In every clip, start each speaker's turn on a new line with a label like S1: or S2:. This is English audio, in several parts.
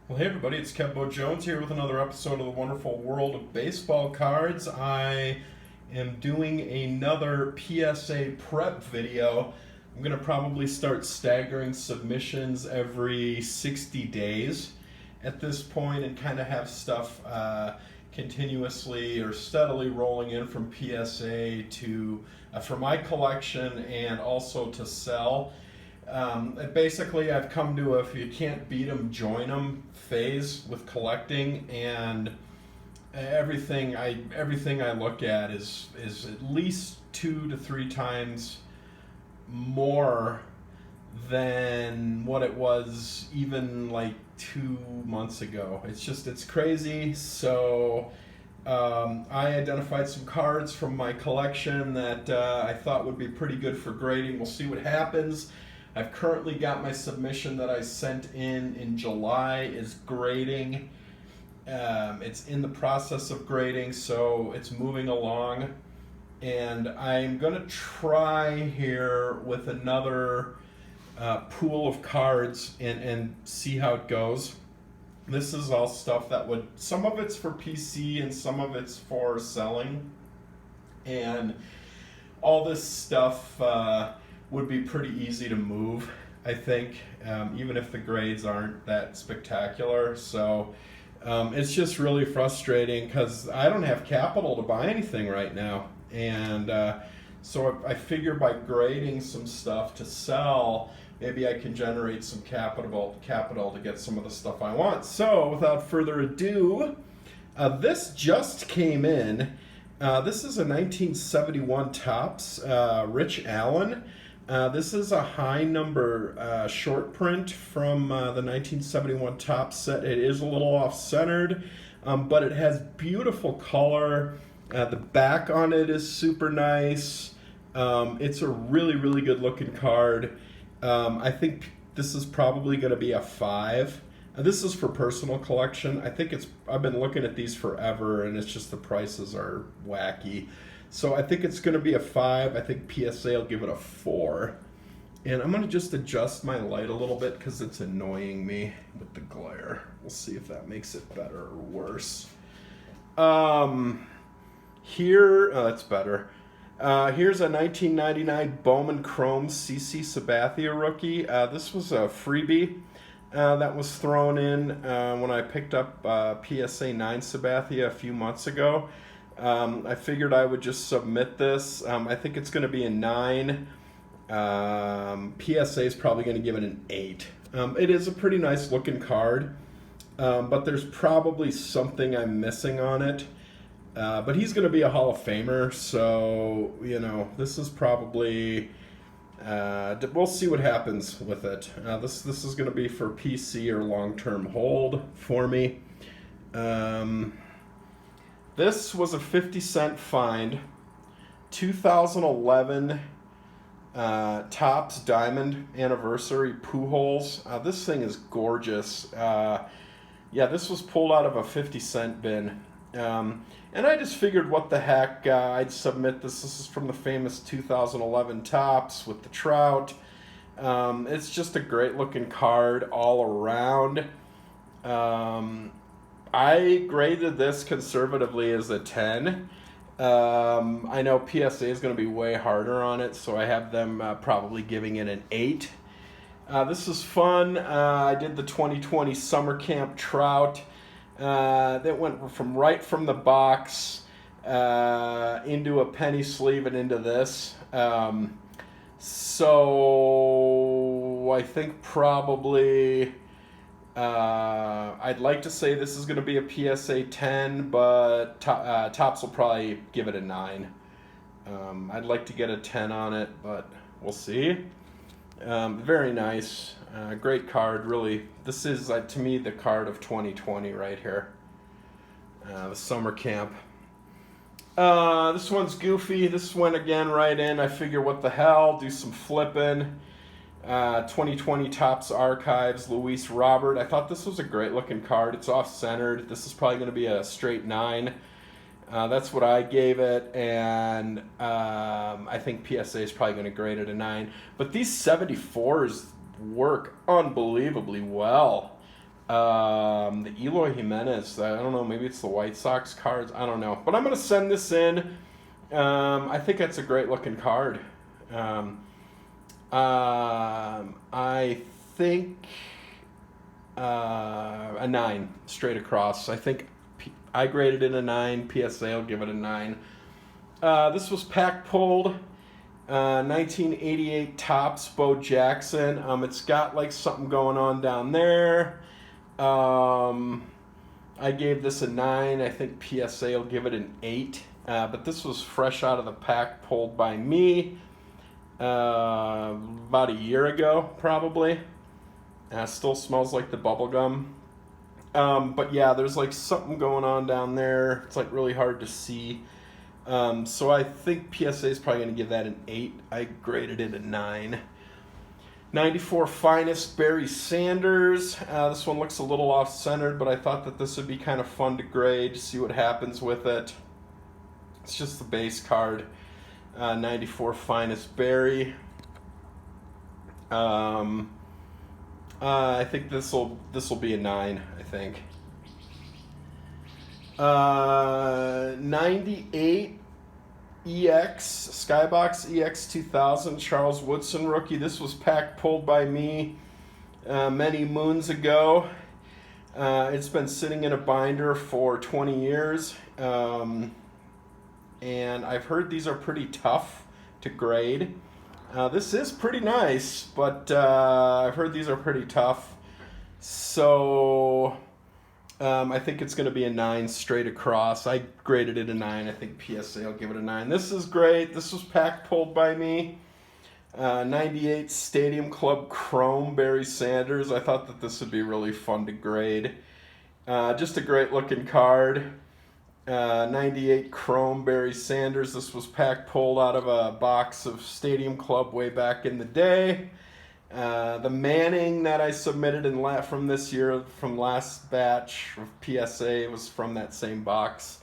S1: Well, hey everybody, it's Kevbo Jones here with another episode of the wonderful world of baseball cards. I am doing another PSA prep video. I'm going to probably start staggering submissions every 60 days at this point and kind of have stuff continuously or steadily rolling in from PSA to for my collection and also to sell. Basically, I've come to a if you can't beat them, join them phase with collecting, and everything I look at is at least 2 to 3 times more than what it was even like 2 months ago. It's crazy. So I identified some cards from my collection that I thought would be pretty good for grading. We'll see what happens. I've currently got my submission that I sent in July is grading. It's in the process of grading, so it's moving along. And I'm going to try here with another pool of cards and see how it goes. This is all stuff that some of it's for PC and some of it's for selling. And all this stuff would be pretty easy to move, I think, even if the grades aren't that spectacular. So it's just really frustrating because I don't have capital to buy anything right now. And so I figure by grading some stuff to sell, maybe I can generate some capital to get some of the stuff I want. So without further ado, this just came in. This is a 1971 Topps Rich Allen. This is a high number short print from the 1971 Topps set. It is a little off-centered, but it has beautiful color. The back on it is super nice. It's a really, really good looking card. I think this is probably going to be a 5. This is for personal collection. I've been looking at these forever, and it's just the prices are wacky. So I think it's going to be a 5. I think PSA will give it a 4. And I'm going to just adjust my light a little bit because it's annoying me with the glare. We'll see if that makes it better or worse. That's better. Here's a 1999 Bowman Chrome CC Sabathia rookie. This was a freebie that was thrown in when I picked up PSA 9 Sabathia a few months ago. I figured I would just submit this. I think it's going to be a 9. PSA is probably going to give it an 8. It is a pretty nice looking card, but there's probably something I'm missing on it. But he's going to be a Hall of Famer, so, this is probably... we'll see what happens with it. This is going to be for PC or long-term hold for me. This was a 50-cent find. 2011 Topps Diamond Anniversary Pujols. This thing is gorgeous. This was pulled out of a 50-cent bin. And I just figured, what the heck, I'd submit this. This is from the famous 2011 Topps with the Trout. It's just a great-looking card all around. I graded this conservatively as a 10. I know PSA is going to be way harder on it, so I have them probably giving it an 8. This is fun. I did the 2020 Summer Camp Trout. That went right from the box into a penny sleeve and into this. So I think probably... I'd like to say this is going to be a PSA 10, but Topps will probably give it a 9. I'd like to get a 10 on it, but we'll see. Very nice. Great card, really. This is, to me, the card of 2020 right here. The summer camp. This one's goofy. This went again right in. I figure, what the hell, do some flipping. 2020 Topps Archives, Luis Robert. I thought this was a great looking card. It's off-centered. This is probably going to be a straight 9. That's what I gave it, and I think PSA is probably going to grade it a 9. But these 74s work unbelievably well. The Eloy Jimenez, I don't know, maybe it's the White Sox cards. I don't know. But I'm going to send this in. I think that's a great looking card. I think a 9 straight across. I think I graded it a 9. PSA will give it a 9. This was pack pulled. 1988 Topps Bo Jackson. It's got like something going on down there. I gave this a 9. I think PSA will give it an 8. But this was fresh out of the pack, pulled by me about a year ago, probably. Still smells like the bubble gum. But yeah, there's like something going on down there. It's like really hard to see. So I think PSA is probably going to give that an 8. I graded it a 9. 94 Finest Barry Sanders. This one looks a little off-centered, but I thought that this would be kind of fun to grade, see what happens with it. It's just the base card. 94 Finest Barry. I think this will be a 9, I think. 98 EX, Skybox EX 2000, Charles Woodson rookie. This was pack pulled by me many moons ago. It's been sitting in a binder for 20 years. And I've heard these are pretty tough to grade. This is pretty nice, but I've heard these are pretty tough. So I think it's going to be a 9 straight across. I graded it a 9. I think PSA will give it a 9. This is great. This was pack pulled by me. 98 Stadium Club Chrome Barry Sanders. I thought that this would be really fun to grade. Just a great looking card. 98 Chrome Barry Sanders. This was pack pulled out of a box of Stadium Club way back in the day. The Manning that I submitted from this year, from last batch of PSA, was from that same box.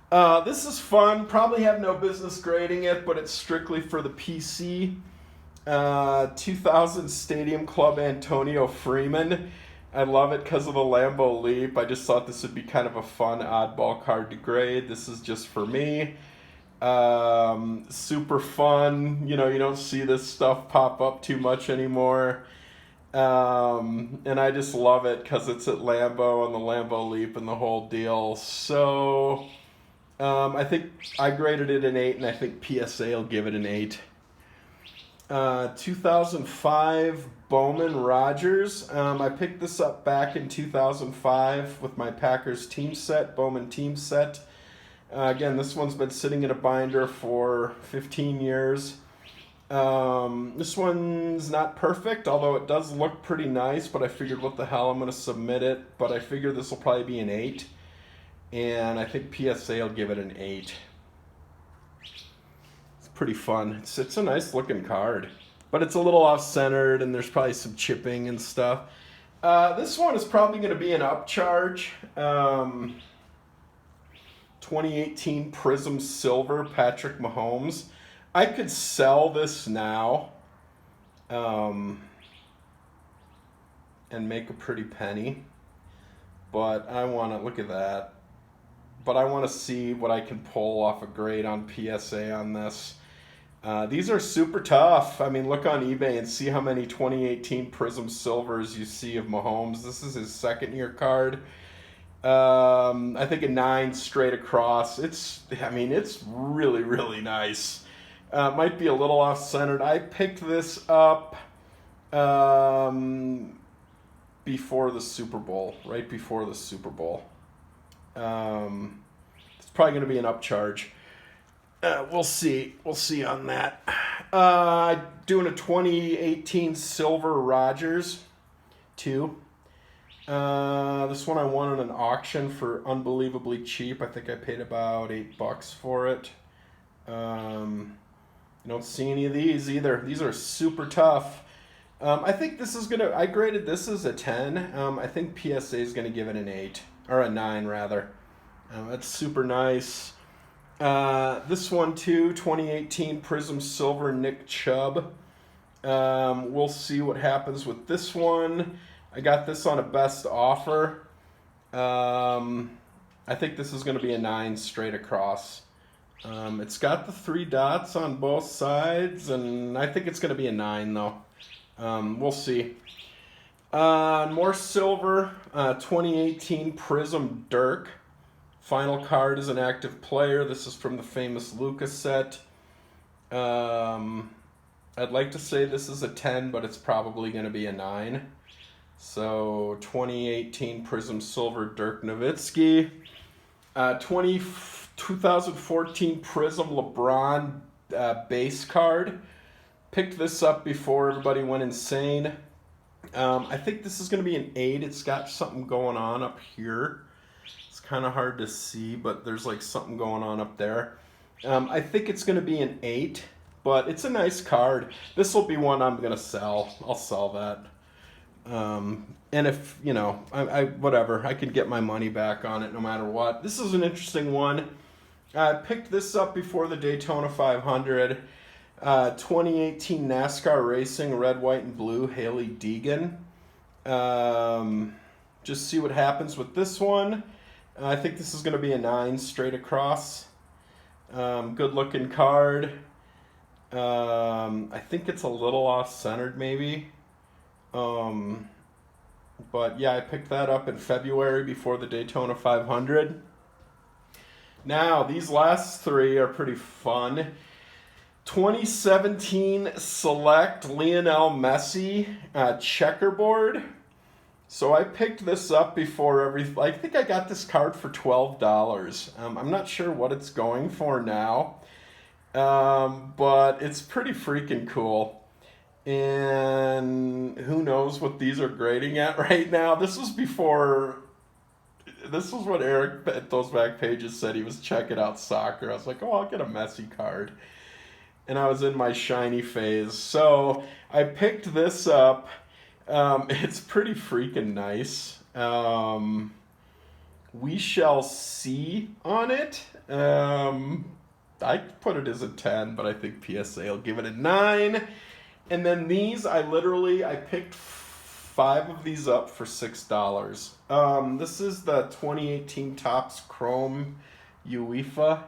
S1: This is fun. Probably have no business grading it, but it's strictly for the PC. 2000 Stadium Club Antonio Freeman. I love it because of the Lambeau Leap. I just thought this would be kind of a fun oddball card to grade. This is just for me. Super fun. You don't see this stuff pop up too much anymore. And I just love it because it's at Lambeau and the Lambeau Leap and the whole deal. So I think I graded it an 8, and I think PSA will give it an 8. 2005 Bowman Rogers. I picked this up back in 2005 with my Packers team set, Bowman team set. Again, this one's been sitting in a binder for 15 years. This one's not perfect, although it does look pretty nice, but I figured, what the hell, I'm going to submit it. But I figure this will probably be an 8, and I think PSA will give it an 8. It's pretty fun. It's a nice looking card, but it's a little off-centered, and there's probably some chipping and stuff. This one is probably going to be an upcharge. 2018 Prism Silver Patrick Mahomes. I could sell this now and make a pretty penny, but I want to look at that. But I want to see what I can pull off a grade on PSA on this. These are super tough. I mean, look on eBay and see how many 2018 Prism Silvers you see of Mahomes. This is his second year card. I think a 9 straight across. It's really, really nice. Might be a little off-centered. I picked this up before the Super Bowl, right before the Super Bowl. It's probably going to be an upcharge. We'll see. We'll see on that. Doing a 2018 Silver Rogers 2. This one I won at an auction for unbelievably cheap. I think I paid about $8 for it. I don't see any of these either. These are super tough. I think this is gonna. I graded this as a 10. I think PSA is gonna give it an 8 or a 9 rather. That's super nice. This one too, 2018 Prism Silver Nick Chubb. We'll see what happens with this one. I got this on a best offer. I think this is going to be a 9 straight across. It's got the 3 dots on both sides, and I think it's going to be a 9 though. We'll see. More silver, 2018 Prism Dirk. Final card is an active player. This is from the famous Lucas set. I'd like to say this is a 10, but it's probably going to be a 9. So 2018 Prism Silver Dirk Nowitzki. 2014 Prism LeBron base card. Picked this up before everybody went insane. I think this is going to be an 8. It's got something going on up here. It's kind of hard to see, but there's like something going on up there. I think it's going to be an 8, but it's a nice card. This will be one I'm going to sell. I'll sell that. And if, you know, I whatever, I could get my money back on it no matter what. This is an interesting one. I picked this up before the Daytona 500. 2018 NASCAR Racing, red, white, and blue, Haley Deegan. Just see what happens with this one. I think this is going to be a 9 straight across. Good looking card. I think it's a little off-centered maybe. But yeah, I picked that up in February before the Daytona 500. Now, these last 3 are pretty fun. 2017 Select Lionel Messi checkerboard. So I picked this up before I think I got this card for $12. I'm not sure what it's going for now. But it's pretty freaking cool. And who knows what these are grading at right now. This was what Eric at those back pages said he was checking out soccer. I was like, oh, I'll get a Messi card. And I was in my shiny phase. So I picked this up. It's pretty freaking nice. We shall see on it. I put it as a 10, but I think PSA will give it a 9. And then these, I picked 5 of these up for $6. This is the 2018 Topps Chrome UEFA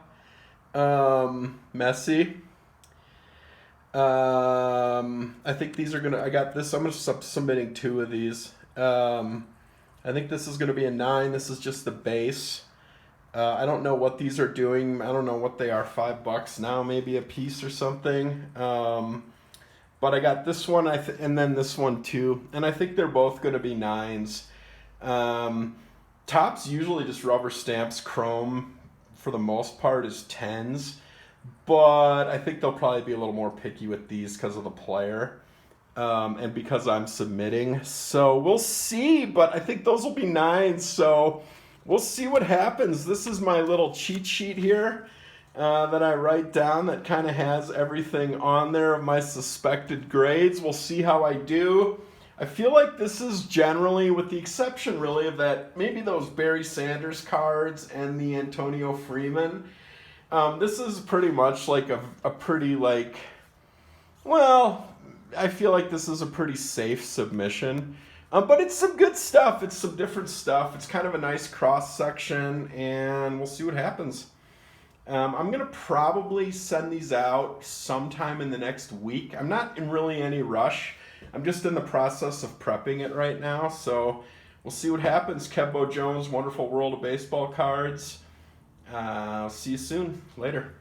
S1: Messi. I think these are gonna. I'm gonna submitting 2 of these. I think this is gonna be a 9. This is just the base. I don't know what these are doing. I don't know what they are. $5 now, maybe a piece or something. But I got this one, and then this one too, and I think they're both going to be 9s. Topps usually just rubber stamps Chrome for the most part as 10s, but I think they'll probably be a little more picky with these because of the player, and because I'm submitting. So we'll see, but I think those will be 9s. So we'll see what happens. This is my little cheat sheet here. That I write down that kind of has everything on there of my suspected grades. We'll see how I do. I feel like this is generally, with the exception really of that, maybe those Barry Sanders cards and the Antonio Freeman. This is pretty much like a pretty like, well, I feel like this is a pretty safe submission. But it's some good stuff. It's some different stuff. It's kind of a nice cross section, and we'll see what happens. I'm going to probably send these out sometime in the next week. I'm not in really any rush. I'm just in the process of prepping it right now. So we'll see what happens. Kebbo Jones, Wonderful World of Baseball Cards. I'll see you soon. Later.